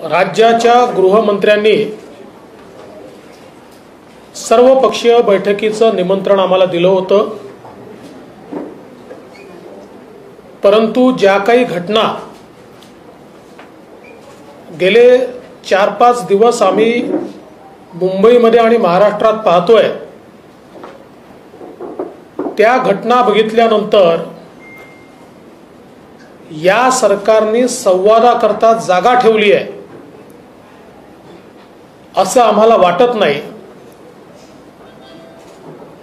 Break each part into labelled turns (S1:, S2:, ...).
S1: राज्याच्या गृहमंत्र्यांनी सर्वपक्षीय बैठकीचं निमंत्रण आम्हाला दिलं होतं, परंतु ज्या काही घटना गेले 4-5 दिवस आम्ही मुंबईमध्ये आणि महाराष्ट्रात पाहतोय, त्या घटना बघितल्यानंतर या सरकारने संवादाकरता जागा ठेवली आहे असं आम्हाला वाटत नाही।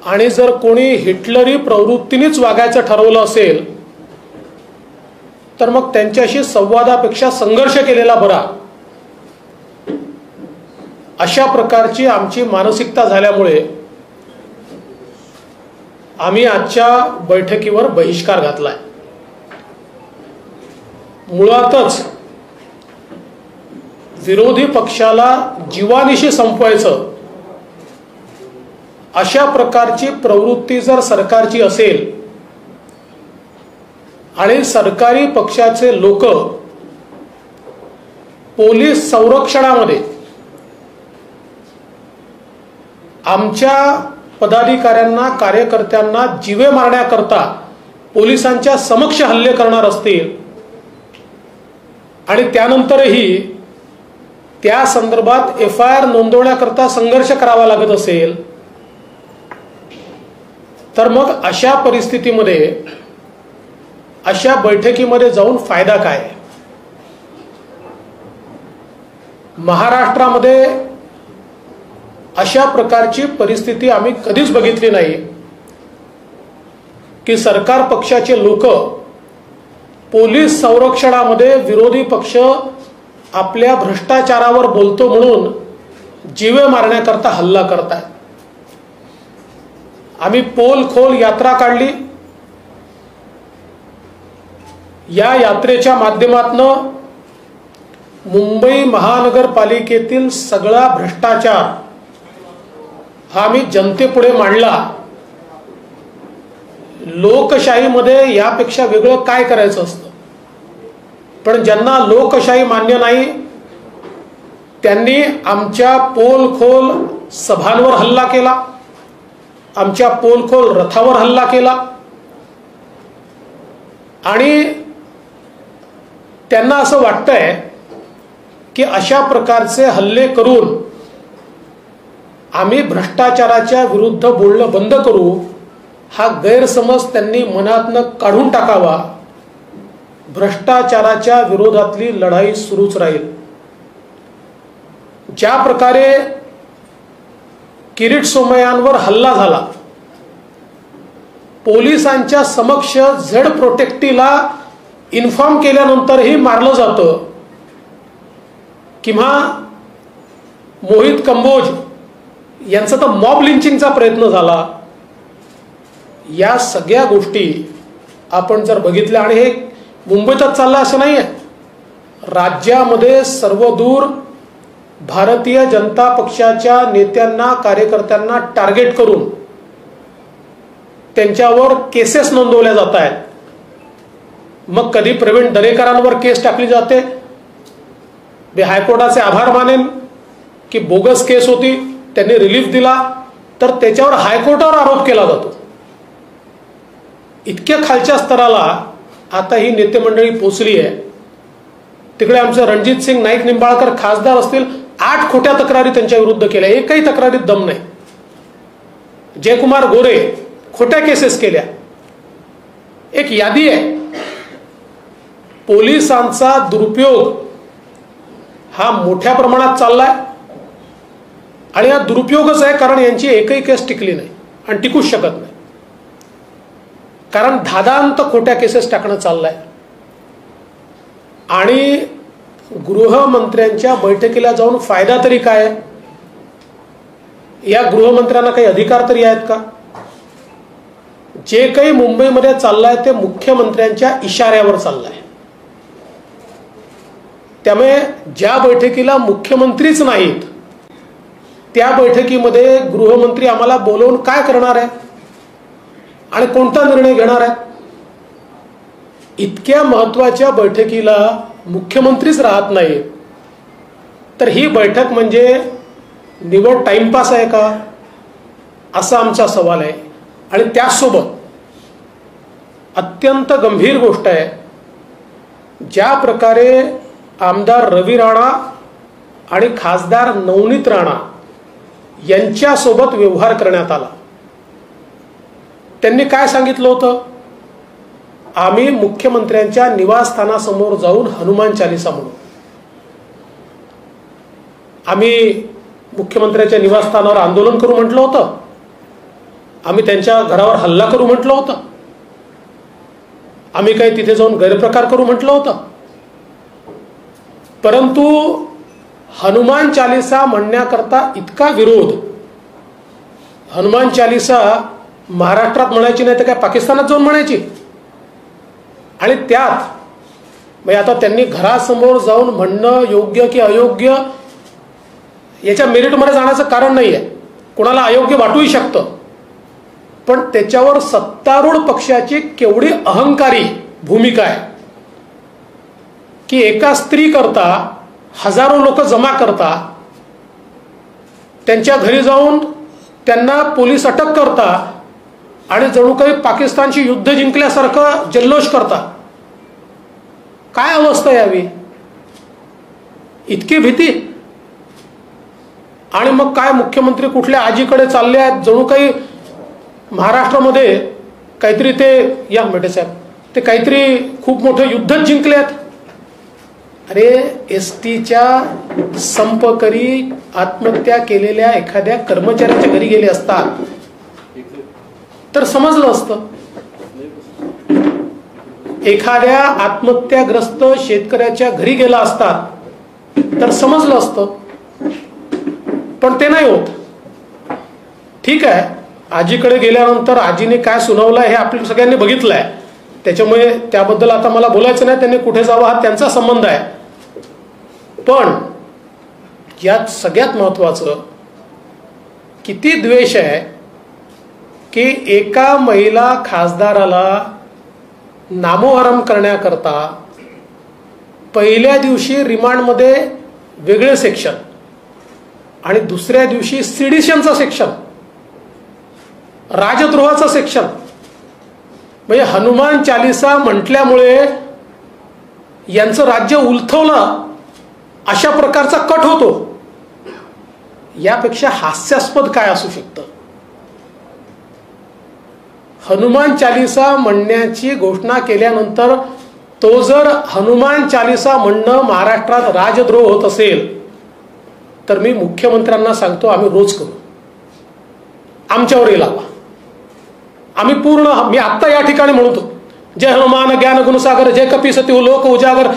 S1: आणि जर कोणी हिटलरी प्रवृत्तीनेच वागायचं ठरवलं असेल तर मग त्यांच्याशी संवादापेक्षा संघर्ष केलेला बरा, अशा प्रकारची आमची मानसिकता झाल्यामुळे आम्ही आजच्या बैठकीवर बहिष्कार घातलाय। मुळातच विरोधी पक्षाला जीवानिशी संपवायचं अशा प्रकारची प्रवृत्ती जर सरकारची असेल आणि सरकारी पक्षाचे लोक पोलीस संरक्षणामध्ये आमच्या पदाधिकाऱ्यांना कार्यकर्त्यांना जीवे मारण्याकरता पोलिसांच्या समक्ष हल्ले करणार असतील आणि त्यानंतरही त्या संदर्भात FIR नोंदवण्याकरता संघर्ष करावा लागत असेल तर मग अशा परिस्थितीमध्ये अशा बैठकीमध्ये जाऊन फायदा काय? महाराष्ट्रामध्ये अशा प्रकारची परिस्थिती आम्ही कधीच बघितली नाही की सरकार पक्षाचे लोक पोलीस संरक्षणामध्ये विरोधी पक्ष आपल्या भ्रष्टाचारावर बोलतो म्हणून जीवे मारण्याकरता हल्ला करतात। आम्ही पोल खोल यात्रा काढली, या यात्रेच्या माध्यमातून मुंबई महानगरपालिकेतील सगळा भ्रष्टाचार हा आम्ही जनतेपुढे मांडला। लोकशाहीमध्ये यापेक्षा वेगळं काय करायचं असतं, पण ज्यांना लोकशाही मान्य नाही त्यांनी आमच्या पोलखोल सभांवर हल्ला केला, आमच्या पोलखोल रथावर हल्ला केला आणि त्यांना असं वाटतंय की अशा प्रकारचे हल्ले करून आम्ही भ्रष्टाचाराच्या विरुद्ध बोलणं बंद करू, हा गैरसमज त्यांनी मनातनं काढून टाकावा। भ्रष्टाचाराच्या विरोधातली लढाई सुरूच राहील। ज्या प्रकारे किरीट सोमय्यांवर हल्ला झाला, पोलिसांच्या समक्ष झेड प्रोटेक्टीला इन्फॉर्म केल्यानंतरही मारलं जातं, किंवा मोहित कंबोज यांचा तर मॉब लिंचिंगचा प्रयत्न झाला। या सगळ्या गोष्टी आपण जर बघितल्या, आणि हे मुंबईतच चाललं असं नाहीये, राज्यामध्ये सर्वदूर भारतीय जनता पक्षाच्या नेत्यांना कार्यकर्त्यांना टार्गेट करून त्यांच्यावर केसेस नोंदवल्या जात आहेत। मग कधी प्रवीण दरेकरांवर केस टाकली जाते, मी हायकोर्टाचे आभार मानेन की बोगस केस होती, त्यांनी रिलीफ दिला, तर त्याच्यावर हायकोर्टावर आरोप केला जातो। इतक्या खालच्या स्तराला आता ही नेते मंडळी पोचली आहे। तिकडे आमचे रणजित सिंग नाईक निंबाळकर खासदार असतील, 8 खोट्या तक्रारी त्यांच्या विरुद्ध केल्या, एकही तक्रारीत दम नाही। जयकुमार गोरे खोट्या केसेस केल्या, एक यादी आहे। पोलिसांचा दुरुपयोग हा मोठ्या प्रमाणात चाललाय आणि हा दुरुपयोगच आहे, कारण यांची एकही केस टिकली नाही आणि टिकूच शकत नाही, कारण धादांत खोट्या केसेस टाकणं चाललंय। आणि गृहमंत्र्यांच्या बैठकीला जाऊन फायदा तरी काय? या गृहमंत्र्यांना काही अधिकार तरी आहेत का? जे काही मुंबईमध्ये चाललंय ते मुख्यमंत्र्यांच्या इशाऱ्यावर चाललंय। त्यामुळे ज्या बैठकीला मुख्यमंत्रीच नाहीत त्या बैठकीमध्ये गृहमंत्री आम्हाला बोलवून काय करणार आहे आणि कोणता निर्णय घेणार आहे? इतक्या महत्त्वाच्या बैठकीला मुख्यमंत्रीच राहत नाही तर ही बैठक म्हणजे निवड टाइमपास आहे का, असा आमचा सवाल आहे. आणि त्याचसोबत अत्यंत गंभीर गोष्ट आहे, ज्या प्रकारे आमदार रवी राणा आणि खासदार नवनीत राणा यांच्यासोबत व्यवहार करण्यात आला. त्यांनी काय सांगितलं होतं, आम्ही मुख्यमंत्र्यांच्या निवासस्थानासमोर जाऊन हनुमान चालीसा म्हणू. आम्ही मुख्यमंत्र्यांच्या निवासस्थानावर आंदोलन करू म्हटलं होतं, आम्ही त्यांच्या घरावर हल्ला करू म्हटलं होतं, आम्ही काही तिथे जाऊन गैरप्रकार करू म्हटलं होतं. परंतु हनुमान चालीसा म्हणण्याकरता इतका विरोध, हनुमान चालीसा महाराष्ट्रात म्हणायची नाही तर काय पाकिस्तानात जाऊन म्हणायची. आणि त्यात म्हणजे आता त्यांनी घरासमोर जाऊन म्हणणं योग्य की अयोग्य याच्या मेरिटमध्ये जाण्याचं कारण नाही आहे, कोणाला अयोग्य वाटूही शकतं. पण त्याच्यावर सत्तारूढ पक्षाची केवढी अहंकारी भूमिका आहे की एका स्त्री करता हजारो लोक जमा करता, त्यांच्या घरी जाऊन त्यांना पोलीस अटक करता आणि जणू काही पाकिस्तानची युद्ध जिंकल्यासारखं जल्लोष करता. काय अवस्था यावी, इतकी भीती. आणि मग काय मुख्यमंत्री कुठल्या आजीकडे चालले आहेत, जणू काही महाराष्ट्रामध्ये काहीतरी ते या मेटे साहेब ते काहीतरी खूप मोठं युद्धच जिंकले आहेत. अरे एसटीच्या संपकरी आत्महत्या केलेल्या एखाद्या कर्मचाऱ्याच्या घरी गेले असतात तर समजलं असतं, एखाद्या आत्महत्याग्रस्त शेतकऱ्याच्या घरी गेला असतात तर समजलं असतं. पण ते नाही होत. ठीक आहे, आजीकडे गेल्यानंतर आजीने काय सुनावलंय हे आपल्या सगळ्यांनी बघितलंय, त्याच्यामुळे त्याबद्दल आता मला बोलायचं नाही, त्यांनी कुठे जावं हा त्यांचा संबंध आहे. पण यात सगळ्यात महत्वाचं किती द्वेष आहे की एका महिला खासदाराला नामोहरम करण्याकरता पहिल्या दिवशी रिमांडमध्ये वेगळे सेक्शन आणि दुसऱ्या दिवशी सिडिशनचं सेक्शन, राजद्रोहाचं सेक्शन. म्हणजे हनुमान चालीसा म्हटल्यामुळे यांचं राज्य उलथवलं अशा प्रकारचा कट होतो. यापेक्षा हास्यास्पद काय असू शकतं. हनुमान चालीसा म्हणण्याची घोषणा केल्यानंतर तो जर हनुमान चालीसा म्हणणं महाराष्ट्रात राजद्रोह होत असेल तर मी मुख्यमंत्र्यांना सांगतो, आम्ही रोज करू, आमच्यावर लावा. आम्ही पूर्ण, मी आत्ता या ठिकाणी म्हणतो, जय हनुमान ज्ञान गुणसागर, जय कपीसती लोक उजागर,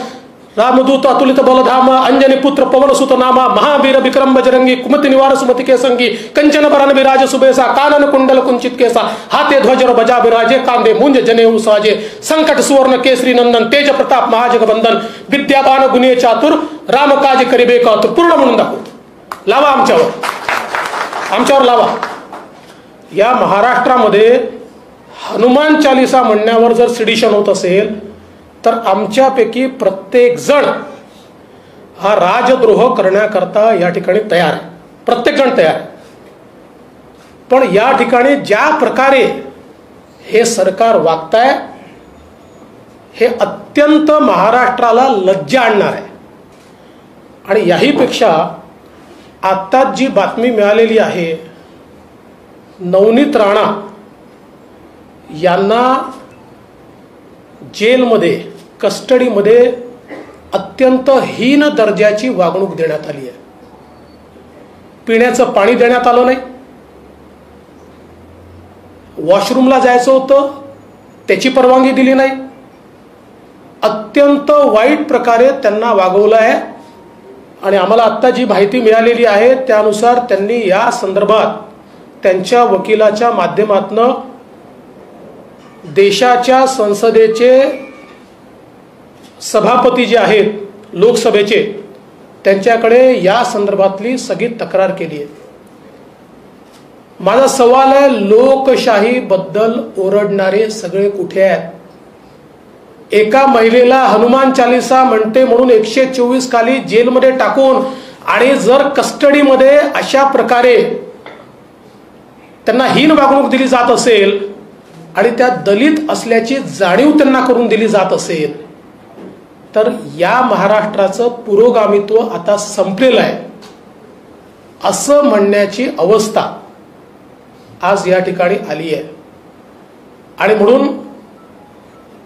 S1: रामदूत अतुलित बलधाम, अंजनी पुत्र पवन सुत नामा, महावीर विक्रम बजरंगी, कुमति निवार सुमति के संगी, कंचन बरन विराज सुबेसा, कानन कुंडल कुंचित केसा, हाथे ध्वजर बजा विराजे, कांदे मुंज जनेऊ साजे, संकट सुवर्ण केसरी नंदन, तेज प्रताप महाजगबंदन, विद्यावान गुणे चातुर, राम काज करिबे कातुर. पूर्ण म्हणून दाखवतो, लावा आमच्यावर लावा. या महाराष्ट्रामध्ये हनुमान चालीसा म्हणण्यावर जर सिडिशन होत असेल तर आमच्यापैकी प्रत्येक जण हा राजद्रोह करण्याकरता या ठिकाणी तयार आहे, प्रत्येक जण तयार आहे. पण या ठिकाणी ज्या प्रकारे हे सरकार वागताय हे अत्यंत महाराष्ट्राला लज्जा आणणार आहे. आणि याहीपेक्षा आत्ताच जी बातमी मिळालेली आहे, नवनीत राणा यांना जेलमध्ये कस्टडीमध्ये अत्यंत हीन दर्जाची वागणूक देण्यात आली आहे. पिण्याचं पाणी देण्यात आलं नाही, वॉशरूमला जायचं होतं त्याची परवानगी दिली नाही, अत्यंत वाईट प्रकारे त्यांना वागवलं आहे. आणि आम्हाला आत्ता जी माहिती मिळालेली आहे त्यानुसार त्यांनी या संदर्भात त्यांच्या वकिलाच्या माध्यमातून देशाच्या संसदेचे सभापती जे आहेत लोकसभेचे त्यांच्याकडे या संदर्भातली सगळी तक्रार केली आहे. माझा सवाल आहे, लोकशाही बद्दल ओरडणारे सगळे कुठे आहेत? एका महिलेला हनुमान चालीसा म्हणते म्हणून 124 खाली जेलमध्ये टाकून आणि जर कस्टडीमध्ये अशा प्रकारे त्यांना हीन वागणूक दिली जात असेल आणि त्या दलित असल्याची जाणीव त्यांना करून दिली जात असेल तर या महाराष्ट्राचं पुरोगामित्व आता संपलेलं आहे असं म्हणण्याची अवस्था आज या ठिकाणी आली आहे. आणि म्हणून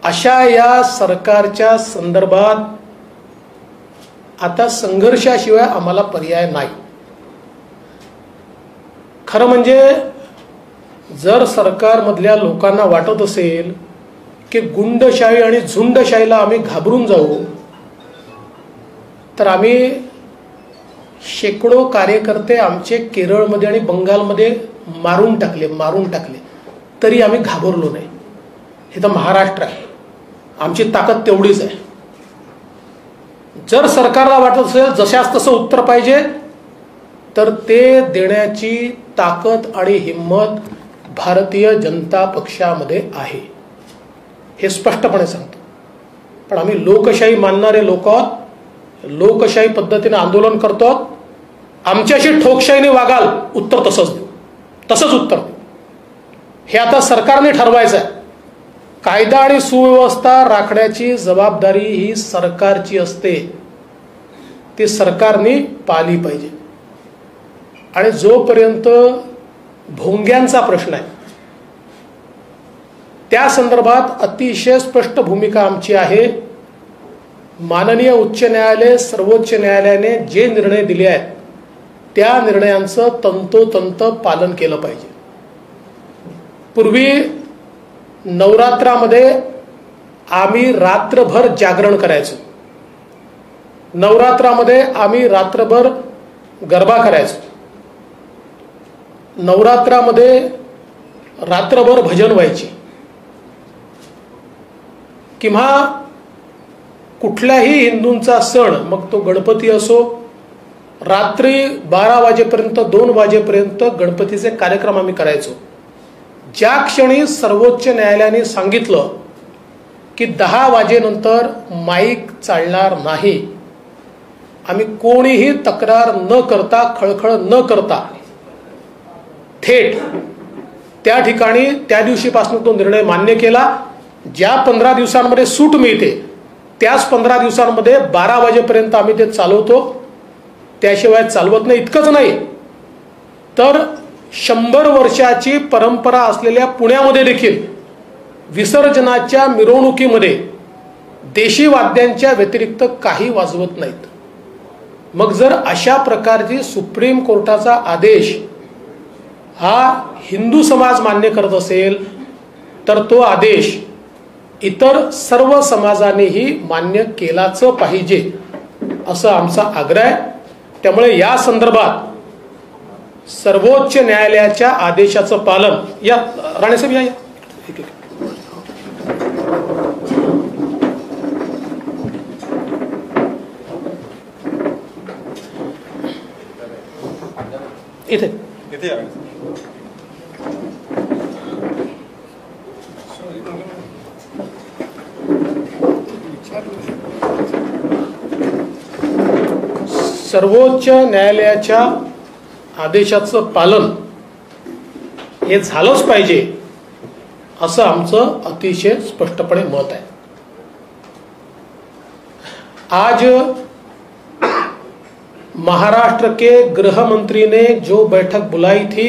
S1: अशा या सरकारच्या संदर्भात आता संघर्षाशिवाय आम्हाला पर्याय नाही. खरं म्हणजे जर सरकारमधल्या लोकांना वाटत असेल की गुंडशाही आणि झुंडशाहीला आम्ही घाबरून जाऊ तर आम्ही शेकडो कार्यकर्ते आमचे केरळमध्ये आणि बंगालमध्ये मारून टाकले तरी आम्ही घाबरलो नाही. हे तर महाराष्ट्र आहे, आमची ताकद तेवढीच आहे. जर सरकारला वाटत असेल जशास तसं उत्तर पाहिजे तर ते देण्याची ताकद आणि हिंमत भारतीय जनता पक्षामध्ये आहे, हे स्पष्टपणे सांगतो. पण आम्ही लोकशाही मानणारे लोक आहोत, लोकशाही पद्धतीने आंदोलन करतो. आमच्याशी ठोकशाहीने वागाल उत्तर तसंच उत्तर देऊ. हे आता सरकारने ठरवायचं आहे. कायदा आणि सुव्यवस्था राखण्याची जबाबदारी ही सरकारची असते, ती सरकारने पाळली पाहिजे. आणि जोपर्यंत भोंग्यांचा प्रश्न आहे त्या संदर्भात अतिशय स्पष्ट भूमिका आमची आहे. माननीय उच्च न्यायालय, सर्वोच्च न्यायालयाने जे निर्णय दिले आहेत त्या निर्णयांचं तंतोतंत पालन केलं पाहिजे. पूर्वी नवरात्रामध्ये आम्ही रात्रभर जागरण करायचो, नवरात्रामध्ये आम्ही रात्रभर गरबा करायचो, नवरात्रामध्ये रात्रभर भजन व्हायची. किंवा कुठल्याही हिंदूंचा सण, मग तो गणपती असो, रात्री 12 वाजेपर्यंत 2 वाजेपर्यंत गणपतीचे कार्यक्रम आम्ही करायचो. ज्या क्षणी सर्वोच्च न्यायालयाने सांगितलं की 10 वाजेनंतर माईक चालणार नाही, आम्ही कोणीही तक्रार न करता, खळखळ न करता थेट त्या ठिकाणी त्या दिवशीपासून तो निर्णय मान्य केला. ज्या 15 दिवसांमध्ये सूट मिळते त्याच 15 दिवसांमध्ये 12 वाजेपर्यंत आम्ही ते चालवतो, त्याशिवाय चालवत नाही. इतकंच नाही तर 100 वर्षाची परंपरा असलेल्या पुण्यामध्ये देखील विसर्जनाच्या मिरवणुकीमध्ये देशी वाद्यांच्या व्यतिरिक्त काही वाजवत नाहीत. मग जर अशा प्रकारची सुप्रीम कोर्टाचा आदेश हा हिंदू समाज मान्य करत असेल तर तो आदेश इतर सर्व समाजानेही मान्य केलाच पाहिजे असं आमचा आग्रह आहे. त्यामुळे या संदर्भात सर्वोच्च न्यायालयाच्या आदेशाचं पालन, या राणेसाहेब या इथे सर्वोच्च न्यायालयाच्या आदेशाचं पालन हे झालंच पाहिजे असं आमचं अतिशय स्पष्टपणे मत आहे. आज महाराष्ट्र के गृह मंत्री ने जो बैठक बुलाई थी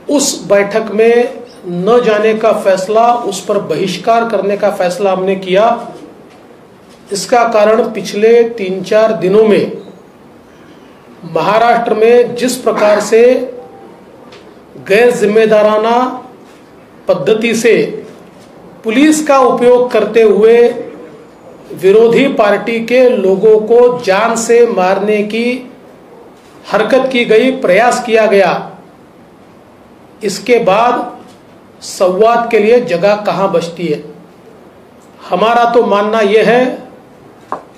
S1: उस बैठक में न जाने का फैसला, उस पर बहिष्कार करने का फैसला हमने किया. इसका कारण पिछले 3-4 दिनों में महाराष्ट्र में जिस प्रकार से गैर जिम्मेदाराना पद्धति से पुलिस का उपयोग करते हुए विरोधी पार्टी के लोगों को जान से मारने की हरकत की गई, प्रयास किया गया, इसके बाद संवाद के लिए जगह कहां बचती है. हमारा तो मानना यह है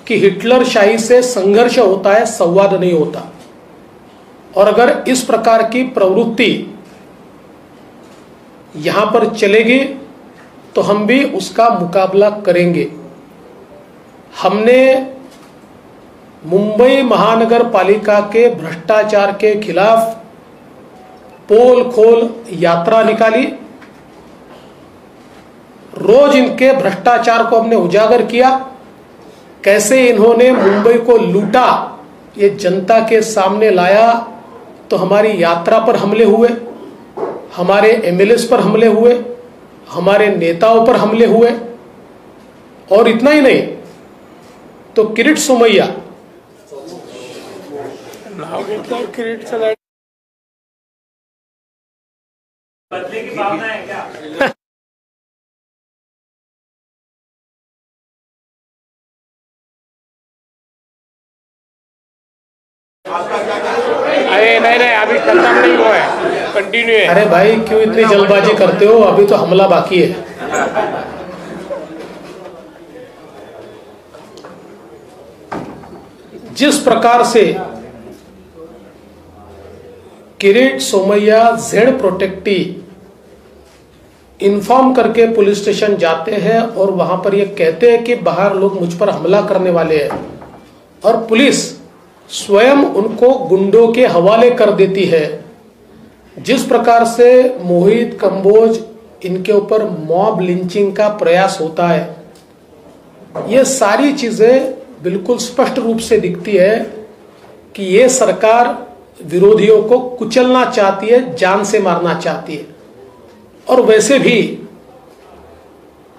S1: कि हिटलर शाही से संघर्ष होता है, संवाद नहीं होता. और अगर इस प्रकार की प्रवृत्ति यहां पर चलेगी तो हम भी उसका मुकाबला करेंगे. हमने मुंबई महानगर पालिका के भ्रष्टाचार के खिलाफ पोल खोल यात्रा निकाली। रोज इनके भ्रष्टाचार को हमने उजागर किया, कैसे इन्होंने मुंबई को लूटा ये जनता के सामने लाया। तो हमारी यात्रा पर हमले हुए, हमारे एमएलएस पर हमले हुए, हमारे नेताओं पर हमले हुए, और इतना ही नहीं तो किरीट सोमैया
S2: बदले की भावना है क्या?
S3: अरे नहीं अभी खत्म नहीं हुआ है, कंटिन्यू है।
S1: अरे भाई क्यों इतनी जल्दबाजी करते हो, अभी तो हमला बाकी है। जिस प्रकार से Kirit Somaiya Z protection inform करके पुलिस स्टेशन जाते हैं और वहां पर ये कहते हैं कि बाहर लोग मुझ पर हमला करने वाले हैं, और पुलिस स्वयं उनको गुंडों के हवाले कर देती है। जिस प्रकार से मोहित कंबोज इनके ऊपर मॉब लिंचिंग का प्रयास होता है, ये सारी चीजें बिल्कुल स्पष्ट रूप से दिखती है कि ये सरकार विरोधियों को कुचलना चाहती है, जान से मारना चाहती है। और वैसे भी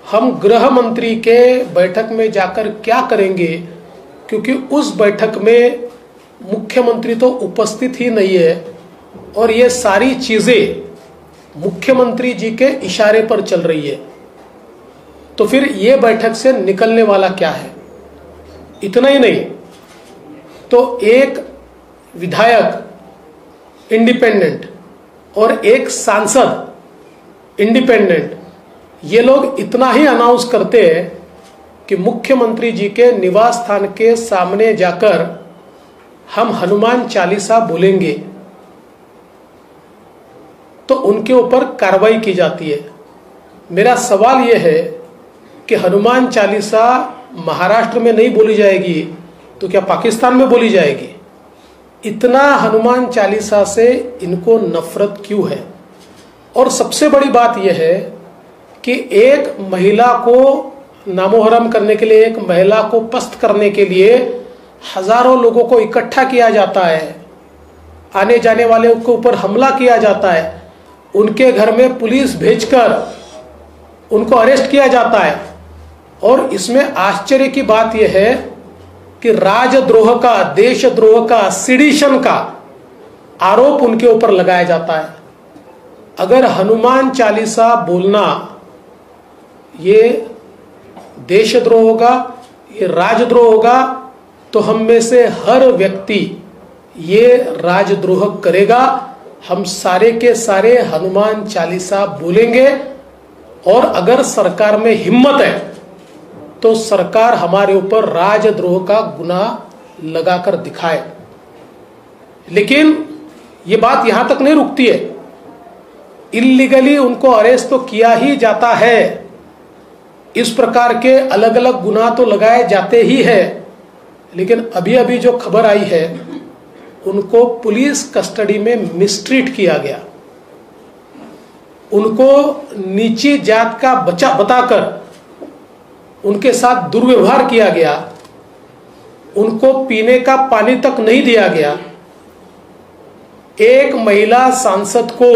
S1: हम गृह मंत्री के बैठक में जाकर क्या करेंगे, क्योंकि उस बैठक में मुख्यमंत्री तो उपस्थित ही नहीं है और ये सारी चीजें मुख्यमंत्री जी के इशारे पर चल रही है। तो फिर ये बैठक से निकलने वाला क्या है? इतना ही नहीं तो एक विधायक इंडिपेंडेंट और एक सांसद इंडिपेंडेंट, ये लोग इतना ही अनाउंस करते हैं कि मुख्यमंत्री जी के निवास स्थान के सामने जाकर हम हनुमान चालीसा बोलेंगे तो उनके ऊपर कार्रवाई की जाती है। मेरा सवाल यह है कि हनुमान चालीसा महाराष्ट्र में नहीं बोली जाएगी तो क्या पाकिस्तान में बोली जाएगी? इतना हनुमान चालीसा से इनको नफरत क्यों है? और सबसे बड़ी बात यह है कि एक महिला को नामोहरम करने के लिए, एक महिला को पस्त करने के लिए हजारों लोगों को इकट्ठा किया जाता है, आने जाने वाले के ऊपर हमला किया जाता है, उनके घर में पुलिस भेजकर उनको अरेस्ट किया जाता है। और इसमें आश्चर्य की बात यह है कि राजद्रोह का, देशद्रोह का, सिडिशन का आरोप उनके ऊपर लगाया जाता है। अगर हनुमान चालीसा बोलना ये देशद्रोह होगा, ये राजद्रोह होगा, तो हम में से हर व्यक्ति ये राजद्रोह करेगा। हम सारे के सारे हनुमान चालीसा बोलेंगे और अगर सरकार में हिम्मत है तो सरकार हमारे ऊपर राजद्रोह का गुनाह लगाकर दिखाए। लेकिन ये बात यहां तक नहीं रुकती है, इल्लीगली उनको अरेस्ट तो किया ही जाता है, इस प्रकार के अलग अलग गुनाह तो लगाए जाते ही है। लेकिन अभी अभी जो खबर आई है, उनको पुलिस कस्टडी में मिसट्रीट किया गया, उनको नीची जात का बच्चा बताकर उनके साथ दुर्व्यवहार किया गया, उनको पीने का पानी तक नहीं दिया गया। एक महिला सांसद को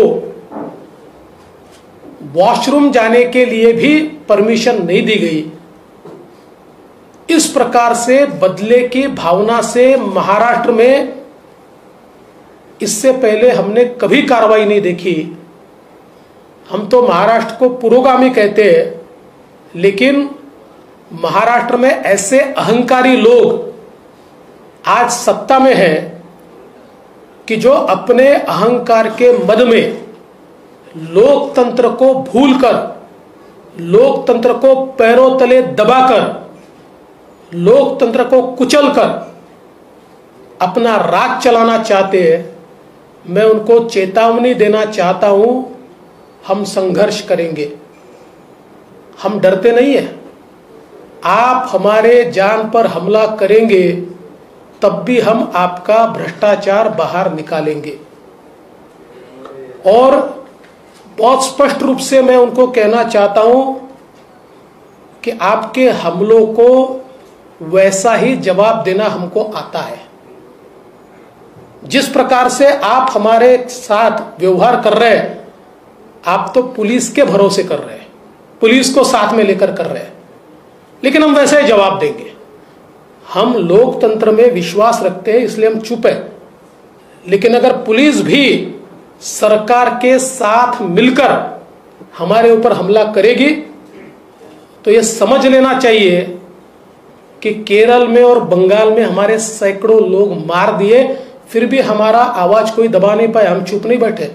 S1: वॉशरूम जाने के लिए भी परमिशन नहीं दी गई। इस प्रकार से बदले की भावना से महाराष्ट्र में इससे पहले हमने कभी कार्रवाई नहीं देखी। हम तो महाराष्ट्र को पुरोगामी कहते हैं, लेकिन महाराष्ट्र में ऐसे अहंकारी लोग आज सत्ता में हैं कि जो अपने अहंकार के मद में लोकतंत्र को भूलकर, लोकतंत्र को पैरों तले दबाकर, लोकतंत्र को कुचलकर अपना राज चलाना चाहते हैं। मैं उनको चेतावनी देना चाहता हूं, हम संघर्ष करेंगे, हम डरते नहीं है। आप हमारे जान पर हमला करेंगे तब भी हम आपका भ्रष्टाचार बाहर निकालेंगे। और बहुत स्पष्ट रूप से मैं उनको कहना चाहता हूं कि आपके हमलों को वैसा ही जवाब देना हमको आता है। जिस प्रकार से आप हमारे साथ व्यवहार कर रहे हैं, आप तो पुलिस के भरोसे कर रहे हैं, पुलिस को साथ में लेकर कर रहे हैं, लेकिन हम वैसे ही जवाब देंगे। हम लोकतंत्र में विश्वास रखते हैं, इसलिए हम चुप है। लेकिन अगर पुलिस भी सरकार के साथ मिलकर हमारे ऊपर हमला करेगी तो ये समझ लेना चाहिए कि केरल में और बंगाल में हमारे सैकड़ों लोग मार दिए, फिर भी हमारा आवाज कोई दबा नहीं पाए। हम चुप नहीं बैठे,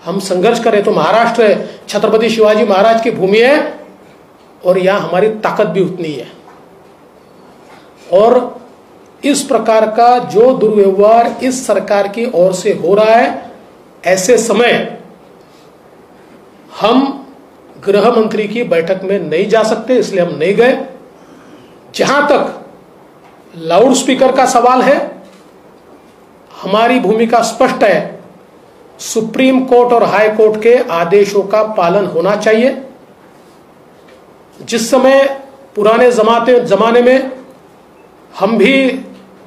S1: हम संघर्ष करें। तो महाराष्ट्र है, छत्रपति शिवाजी महाराज की भूमि है और यहां हमारी ताकत भी उतनी है। और इस प्रकार का जो दुर्व्यवहार इस सरकार की ओर से हो रहा है, ऐसे समय हम गृह मंत्री की बैठक में नहीं जा सकते, इसलिए हम नहीं गए। जहां तक लाउड स्पीकर का सवाल है, हमारी भूमिका स्पष्ट है। सुप्रीम कोर्ट और हाई कोर्ट के आदेशों का पालन होना चाहिए। जिस समय पुराने जमाने में हम भी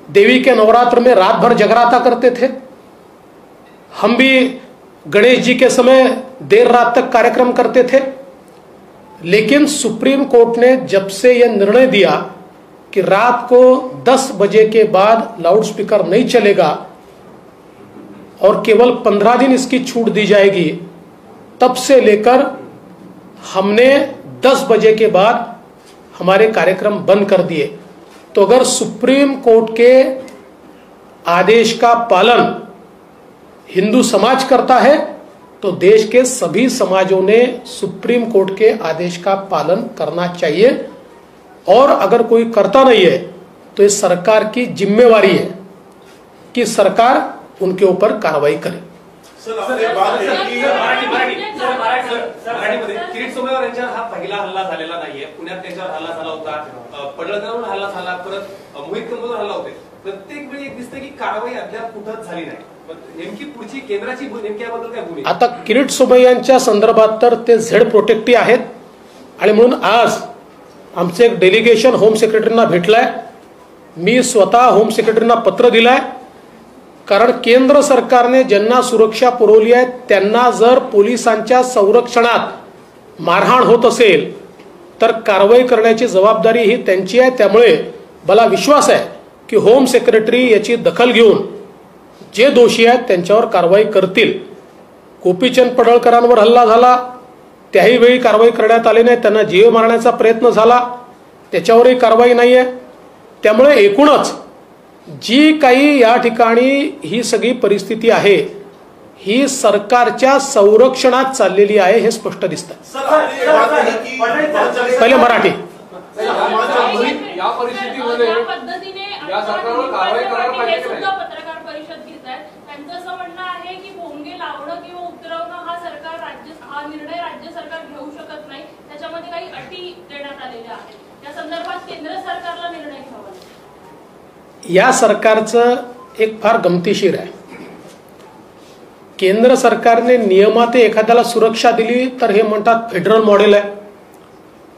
S1: देवी के नवरात्र में रात भर जगराता करते थे, हम भी गणेश जी के समय देर रात तक कार्यक्रम करते थे, लेकिन सुप्रीम कोर्ट ने जब से यह निर्णय दिया कि रात को 10 बजे के बाद लाउड स्पीकर नहीं चलेगा और केवल 15 दिन इसकी छूट दी जाएगी, तब से लेकर हमने 10 बजे के बाद हमारे कार्यक्रम बंद कर दिए। तो अगर सुप्रीम कोर्ट के आदेश का पालन हिंदू समाज करता है तो देश के सभी समाजों ने सुप्रीम कोर्ट के आदेश का पालन करना चाहिए। और अगर कोई करता नहीं है तो इस सरकार की जिम्मेवारी है कि सरकार उनके ऊपर कार्रवाई करे।
S4: किरीट सोमय्या यांच्यावर हा पहिला हल्ला झालेला नाहीये। पुण्यात त्यांच्यावर हल्ला झाला होता, पडळकरवर हल्ला झाला, परत मोहित कंबोजवर हल्ला होते। प्रत्येक वेळी एक दिसते की कारवाई अद्याप कुठंच झाली नाही। नेमकी पुढची केंद्राची नेमकी याबद्दल काय भूमिका?
S1: आता किरीट सोमय्यांच्या संदर्भात तर ते झेड प्रोटेक्टिव्ह आहेत आणि म्हणून आज आमचे एक डेलिगेशन होम सेक्रेटरींना भेटलाय। मी स्वतः होम सेक्रेटरींना पत्र दिलाय, कारण केंद्र सरकारने ज्यांना सुरक्षा पुरवली आहे त्यांना जर पोलिसांच्या संरक्षणात मारहाण होत असेल तर कारवाई करण्याची जबाबदारी ही त्यांची आहे। त्यामुळे मला विश्वास आहे की होम सेक्रेटरी याची दखल घेऊन जे दोषी आहेत त्यांच्यावर कारवाई करतील। गोपीचंद पडळकरांवर हल्ला झाला, त्याही वेळी कारवाई करण्यात आली नाही, त्यांना जीव मारण्याचा प्रयत्न झाला, त्याच्यावरही कारवाई नाही आहे। त्यामुळे एकूणच जी काही या ठिकाणी ही सगळी परिस्थिती आहे ही सरकारच्या संरक्षणात चाललेली आहे हे स्पष्ट दिसतं। पहिले मराठी
S3: या परिस्थितीमध्ये या सरकारवर कारवाई करायला पाहिजे की नाही?
S5: पत्रकार परिषद घेत आहेत, त्यांचं असं म्हणणं आहे की भोंगे लावणं किंवा उतरवणं हा निर्णय राज्य सरकार घेऊ शकत नाही, त्याच्यामध्ये काही अटी देण्यात आलेल्या आहेत। या संदर्भात केंद्र सरकारला निर्णय घ्यावा।
S1: या सरकारचं एक फार गमतीशीर आहे। केंद्र सरकारने नियमात एखाद्याला सुरक्षा दिली तर हे म्हणतात फेडरल मॉडेल आहे,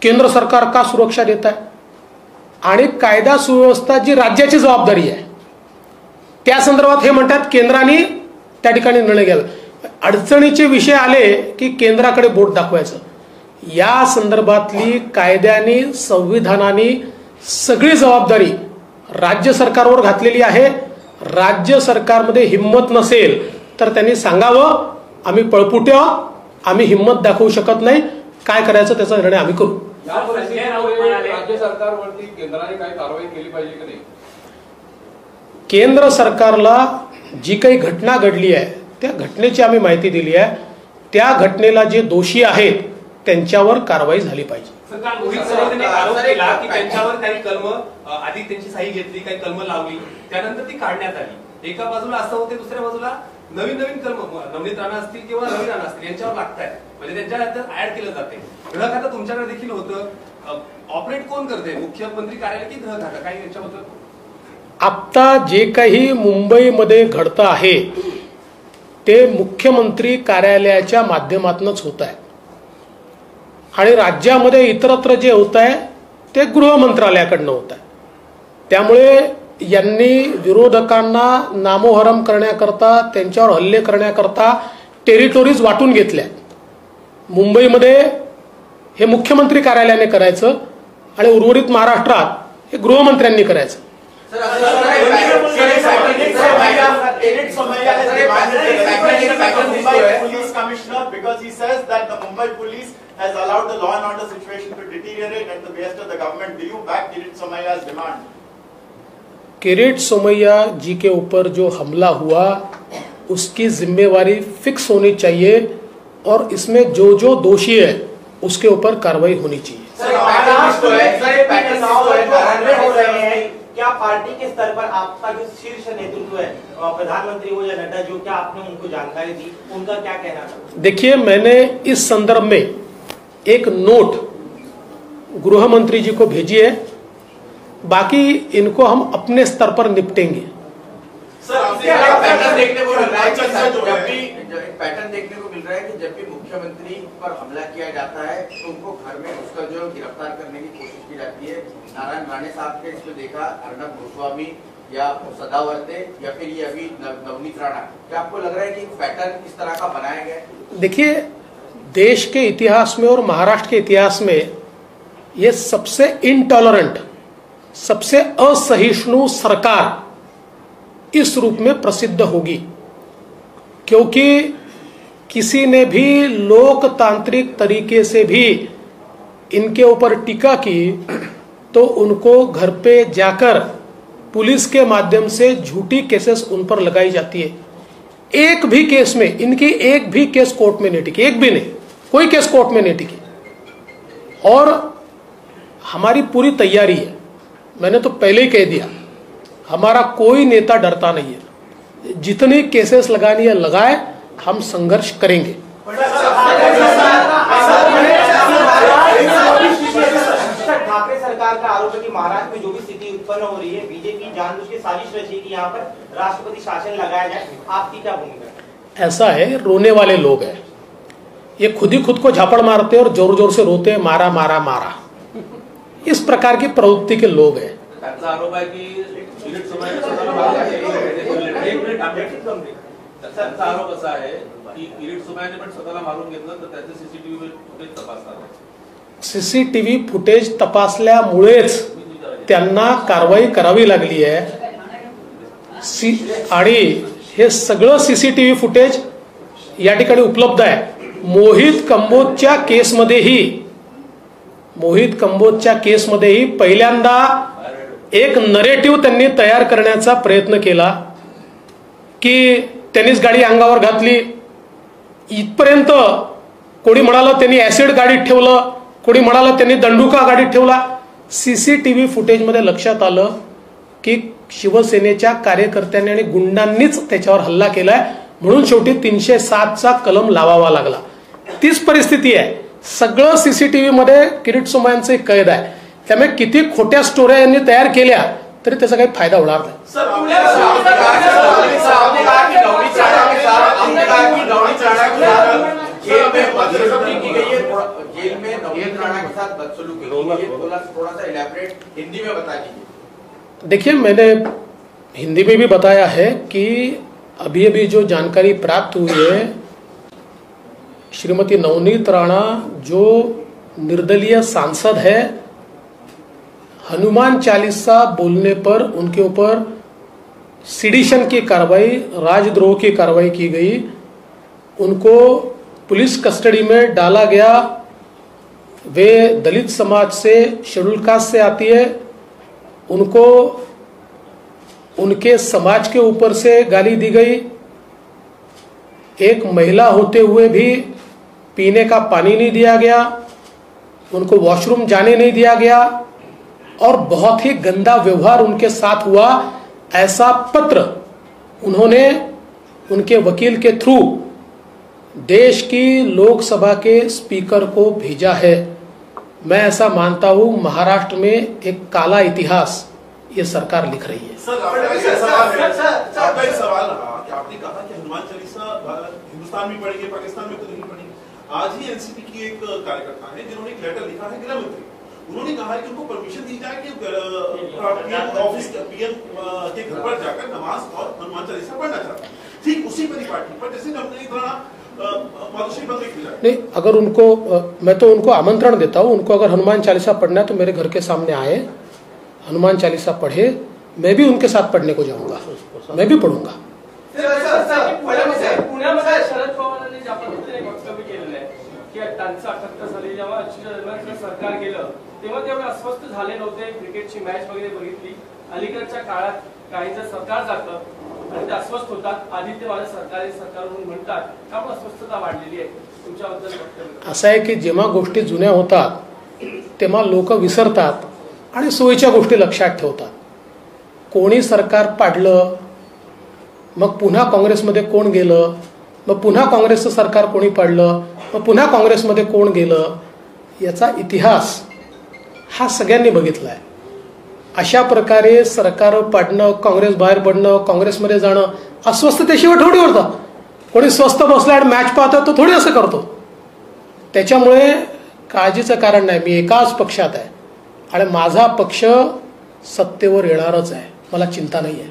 S1: केंद्र सरकार का सुरक्षा देत आहे, आणि कायदा सुव्यवस्था जी राज्याची जबाबदारी आहे त्या संदर्भात हे म्हणतात केंद्राने त्या ठिकाणी निर्णय घ्यावा। अडचणीचे विषय आले की केंद्राकडे बोट दाखवायचं। या संदर्भातली कायद्याने संविधानाने सगळी जबाबदारी राज्य सरकारवर घातलेली आहे। राज्य सरकारमध्ये हिम्मत नसेल तर त्यांनी सांगावं आम्ही पळपुटे आहोत, आम्ही हिम्मत दाखवू शकत नाही, काय करायचं त्याचा निर्णय आम्ही करू।
S3: या परिस्थितीमध्ये राज्य सरकारवरती केंद्राने काही कारवाई केली पाहिजे की नाही?
S1: केंद्र सरकारला जी काही घटना घडली आहे त्या घटनेची आम्ही माहिती दिली आहे। त्या घटनेला जे दोषी आहेत त्यांच्यावर कारवाई झाली पाहिजे।
S4: सरकार मोहित कंबोजने आरोप केला की त्यांच्यावर काही कलम आधी त्यांची सही घेतली, काही कलम लावली, त्यानंतर ती काढण्यात आली। एका बाजूला असं होते, दुसऱ्या बाजूला नवीन कलम नवनीत राणा असतील किंवा रवी राणा असतील यांच्यावर लागतायत, म्हणजे त्यांच्या ऍड केलं जाते। गृह खातं तुमच्याकडे देखील होतं, ऑपरेट कोण करते, मुख्यमंत्री कार्यालय की गृह खातं, काही याच्याबद्दल?
S1: आत्ता जे काही मुंबईमध्ये घडतं आहे ते मुख्यमंत्री कार्यालयाच्या माध्यमातूनच होत आहे आणि राज्यामध्ये इतरत्र जे होत आहे ते गृह मंत्रालयाकडनं होत आहे. त्यामुळे यांनी विरोधकांना नामोहरम करण्याकरता, त्यांच्यावर हल्ले करण्याकरता टेरिटोरीज वाटून घेतल्या. मुंबईमध्ये हे मुख्यमंत्री कार्यालयाने करायचं आणि उर्वरित महाराष्ट्रात हे गृहमंत्र्यांनी करायचं.
S6: Police commissioner, because he says that the Mumbai police has allowed the law and order situation to deteriorate at the behest of the government. Do you back Kirit Somaiya's demand?
S1: Kirit Somaiya जी के ऊपर जो हमला हुआ उसकी जिम्मेवारी फिक्स होनी चाहिए और इसमें जो जो दोषी है उसके ऊपर कार्रवाई होनी चाहिए.
S7: क्या पार्टी के स्तर पर आपका जो शीर्ष नेतृत्व है, प्रधानमंत्री हो या नड्डा जो, क्या आपने उनको जानकारी दी, उनका क्या कहना था?
S1: देखिए, मैंने इस संदर्भ में एक नोट गृह मंत्री जी को भेजी है. बाकी इनको हम अपने स्तर पर निपटेंगे.
S8: पैटर्न देखने को मिल रहा है कि जब भी पैटर्न देखने को मिल रहा है कि जब भी मुख्यमंत्री पर हमला किया जाता है तो उनको घर में उसका जो गिरफ्तार करने की कोशिश की जाती है. नारायण राणे साहब के इसमें देखा, अर्नब गोस्वामी या सदावर्ते या फिर ये अभी नवनीत राणा. क्या आपको लग रहा है कि पैटर्न इस तरह का बनाया गया है?
S1: देखिए, देश के इतिहास में और महाराष्ट्र के इतिहास में ये सबसे इनटॉलरेंट, सबसे असहिष्णु सरकार इस रूप में प्रसिद्ध होगी, क्योंकि किसी ने भी लोकतांत्रिक तरीके से भी इनके ऊपर टीका की तो उनको घर पे जाकर पुलिस के माध्यम से झूठी केसेस उन पर लगाई जाती है. एक भी केस में इनकी एक भी केस कोर्ट में नहीं टिकी, एक भी नहीं, कोई केस कोर्ट में नहीं टिकी. और हमारी पूरी तैयारी है. मैंने तो पहले ही कह दिया, हमारा कोई नेता डरता नहीं है. जितनी केसेस लगानी है लगाए, हम संघर्ष करेंगे.
S7: ठाकरे सरकार का आरोप है कि महाराष्ट्र में जो भी स्थिति उत्पन्न हो रही है, बीजेपी जानबूझ के साजिश रची कि यहाँ पर राष्ट्रपति शासन लगाया जाए. आपकी क्या भूमिका?
S1: ऐसा है, रोने वाले लोग हैं. ये खुद ही खुद को झापड़ मारते और जोर जोर से रोते हैं, मारा मारा मारा. इस प्रकार की प्रवृत्ति के लोग हैं.
S4: त्यांचा आरोप आहे की किरीट सोमय्या त्यांचा आरोप असा आहे की किरीट सोमय्याने पण स्वतःला मारून घेतलं तर त्याचे सीसीटीव्ही फुटेज तपासणार.
S1: सीसीटीव्ही फुटेज तपासल्यामुळेच त्यांना कारवाई करावी लागली आहे. आणि हे सगळं सीसीटीव्ही फुटेज या ठिकाणी उपलब्ध आहे. मोहित कंबोजच्या केसमध्येही पहिल्यांदा एक नरेटिव्ह त्यांनी तयार करण्याचा प्रयत्न केला की त्यांनीच गाडी अंगावर घातली. इथपर्यंत कोणी म्हणालं त्यांनी ऍसिड गाडीत ठेवलं, कोणी म्हणालं त्यांनी दंडुका गाडीत ठेवला. सीसीटीव्ही फुटेजमध्ये लक्षात आलं की शिवसेनेच्या कार्यकर्त्यांनी आणि गुंडांनीच त्याच्यावर हल्ला केलाय, म्हणून शेवटी 307चा कलम लावावा लागला. तीच परिस्थिती आहे. सगळं सीसीटीव्ही मध्ये किरीट सोमय्यांचे कैद आहे. त्यामुळे किती खोट्या स्टोऱ्या यांनी तयार केल्या तरी त्याचा काही फायदा होणार नाही. देखिए, मैंने हिंदी में भी बताया है कि अभी अभी जो जानकारी प्राप्त हुई है, श्रीमती नवनीत राणा जो निर्दलीय सांसद है, हनुमान चालीसा बोलने पर उनके ऊपर सिडिशन की कार्रवाई, राजद्रोह की कार्रवाई की गई. उनको पुलिस कस्टडी में डाला गया. वे दलित समाज से, शेड्यूल कास्ट से आती है. उनको उनके समाज के ऊपर से गाली दी गई. एक महिला होते हुए भी पीने का पानी नहीं दिया गया, उनको वॉशरूम जाने नहीं दिया गया और बहुत ही गंदा व्यवहार उनके साथ हुआ. ऐसा पत्र उन्होंने उनके वकील के थ्रू देश की लोकसभा के स्पीकर को भेजा है. मैं ऐसा मानता हूं महाराष्ट्र में एक काला इतिहास ये सरकार लिख रही है।
S9: सर आपका एक सवाल रहा कि आपने कहा कि हनुमान चालीसा हिंदुस्तान में पढ़ेगी, पाकिस्तान में तो नहीं पढ़ेगी। आज ही एनसीपी की एक कार्यकर्ता है जिन्होंने एक लेटर लिखा है गृह मंत्री, उन्होंने कहा है कि उनको परमिशन दी जाए कि पीएम ऑफिस पीएम के घर पर जाकर नमाज और हनुमान चालीसा पढ़ना चाहता है। ठीक उसी परिपाटी पर जैसे हमने
S1: नहीं, अगर उनको मैं तो उनको आमंत्रण देता हूँ, उनको अगर हनुमान चालीसा पढ़ना है तो मेरे घर के सामने आए, हनुमान चालीसा पढ़े, मैं भी उनके साथ पढ़ने को जाऊंगा, मैं भी पढ़ूंगा।
S3: पुण्यामध्ये शरद पवारांनी ज्या पद्धतीने वक्तव्य केलेलं आहे की 78 साली जेव्हा सरकार गेलं तेव्हा ते अस्वस्थ झाले नव्हते, क्रिकेटची मॅच वगैरे बघितली, अलीकडच्या काळात काहींचं सरकार जातं आणि ते अस्वस्थ होतात, आदित्य माझं सरकारी सरकार म्हणून म्हणतात, त्यामुळे अस्वस्थता वाढलेली आहे, तुमच्याबद्दल वक्तव्य?
S1: असं आहे की जेव्हा गोष्टी जुन्या होतात तेव्हा लोक विसरतात आणि सोयीच्या गोष्टी लक्षात ठेवतात. कोणी सरकार पाडलं, मग पुन्हा काँग्रेसमध्ये कोण गेलं, मग पुन्हा काँग्रेसचं सरकार कोणी पाडलं, मग पुन्हा काँग्रेसमध्ये कोण गेलं, याचा इतिहास हा सगळ्यांनी बघितला आहे. अशा प्रकारे सरकार पाडणं, काँग्रेस बाहेर पडणं, काँग्रेसमध्ये जाणं अस्वस्थतेशिवाय थोडी होतं. कोणी स्वस्थ बसला आणि मॅच पाहतो तो थोडी असं करतो. त्याच्यामुळे काळजीचं कारण नाही. मी एकाच पक्षात आहे आणि माझा पक्ष सत्तेवर येणारच आहे, मला चिंता नाही आहे.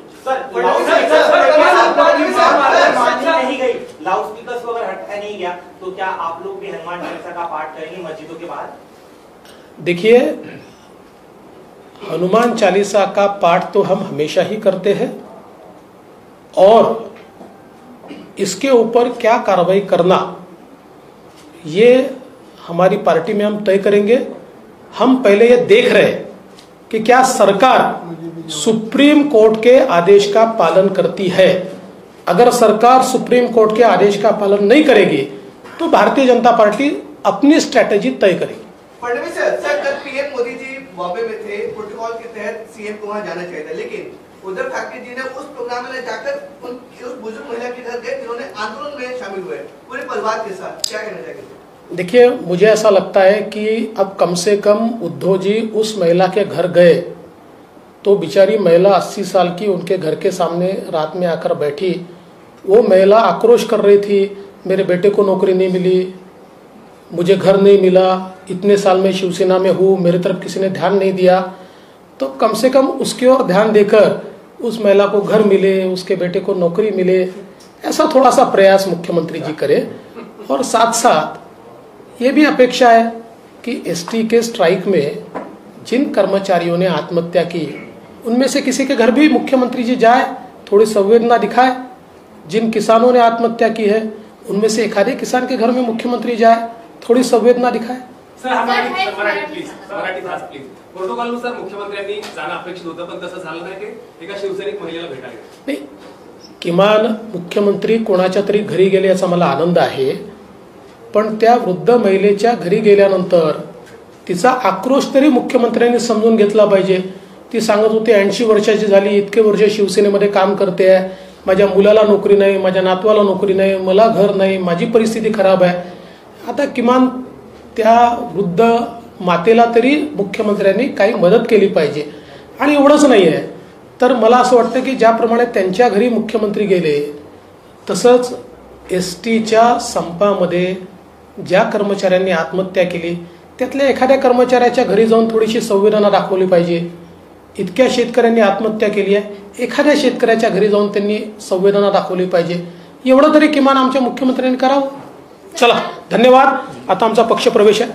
S7: लाउडस्पीकर वगैरह हटाया नहीं गया तो क्या आप लोग भी हनुमान चालीसा का पाठ करेंगे मस्जिदों के बाहर?
S1: देखिए, हनुमान चालीसा का पाठ तो हम हमेशा ही करते हैं और इसके ऊपर क्या कार्रवाई करना ये हमारी पार्टी में हम तय करेंगे. हम पहले ये देख रहे हैं कि क्या सरकार सुप्रीम कोर्ट के आदेश का पालन करती है. अगर सरकार सुप्रीम कोर्ट के आदेश का पालन नहीं करेगी तो भारतीय जनता पार्टी अपनी स्ट्रैटेजी तय करेगी.
S10: फडणवीस सर, कल पीएम मोदी जी बॉम्बे में थे, प्रोटोकॉल के तहत सीएम को वहां जाना चाहिए था, लेकिन उद्धव ठाकरे जी ने उस प्रोग्राम में जाकर उस बुजुर्ग महिला के घर गए जिन्होंने आंदोलन में शामिल हुए पूरे परिवार के साथ. क्या कहना चाहिए?
S1: देखिए, मुझे ऐसा लगता है कि अब कम से कम उद्धव जी उस महिला के घर गए तो बेचारी महिला 80 साल की उनके घर के सामने रात में आकर बैठी. वो महिला आक्रोश कर रही थी, मेरे बेटे को नौकरी नहीं मिली, मुझे घर नहीं मिला, इतने साल में शिवसेना में हूँ, मेरे तरफ किसी ने ध्यान नहीं दिया. तो कम से कम उसकी ओर ध्यान देकर उस महिला को घर मिले, उसके बेटे को नौकरी मिले, ऐसा थोड़ा सा प्रयास मुख्यमंत्री जी करें. और साथ साथ ये भी अपेक्षा है कि एसटी के स्ट्राइक में जिन कर्मचारियों ने आत्महत्या की उनमें से किसी के घर भी मुख्यमंत्री जी जाए, थोड़ी संवेदना दिखाए. जिन किसानों ने आत्महत्या की है उनमें से एखादे किसान के घर में मुख्यमंत्री जाए, थोडी संवेदना दिखाए.
S4: प्रोटोकॉलनुसार मुख्यमंत्र्यांनी जाणं अपेक्षित होतं, पण तसं झालं नाही की एका शिवसैनिक महिलेला भेटायला
S1: नाही. किमान मुख्यमंत्री कोणाच्या तरी घरी गेले याचा मला आनंद आहे, पण त्या वृद्ध महिलेच्या घरी गेल्यानंतर तिचा आक्रोश तरी मुख्यमंत्र्यांनी समजून घेतला पाहिजे. ती सांगत होती 80 वर्षाची झाली, इतके वर्ष शिवसेनेमध्ये काम करते आहे, माझ्या मुलाला नोकरी नाही, माझ्या नातवाला नोकरी नाही, मला घर नाही, माझी परिस्थिती खराब आहे. आता किमान त्या वृद्ध मातेला तरी मुख्यमंत्र्यांनी काही मदत केली पाहिजे. आणि एवढंच नाही आहे तर मला असं वाटतं की ज्याप्रमाणे त्यांच्या घरी मुख्यमंत्री गेले तसंच एसटीच्या संपामध्ये ज्या कर्मचाऱ्यांनी आत्महत्या केली त्यातल्या एखाद्या कर्मचाऱ्याच्या घरी जाऊन थोडीशी संवेदना दाखवली पाहिजे. इतक्या शेतकऱ्यांनी आत्महत्या केली आहे, एखाद्या शेतकऱ्याच्या घरी जाऊन त्यांनी संवेदना दाखवली पाहिजे. एवढं तरी किमान आमच्या मुख्यमंत्र्यांनी करावं. चला, धन्यवाद. आता आमचा पक्ष प्रवेश आहे.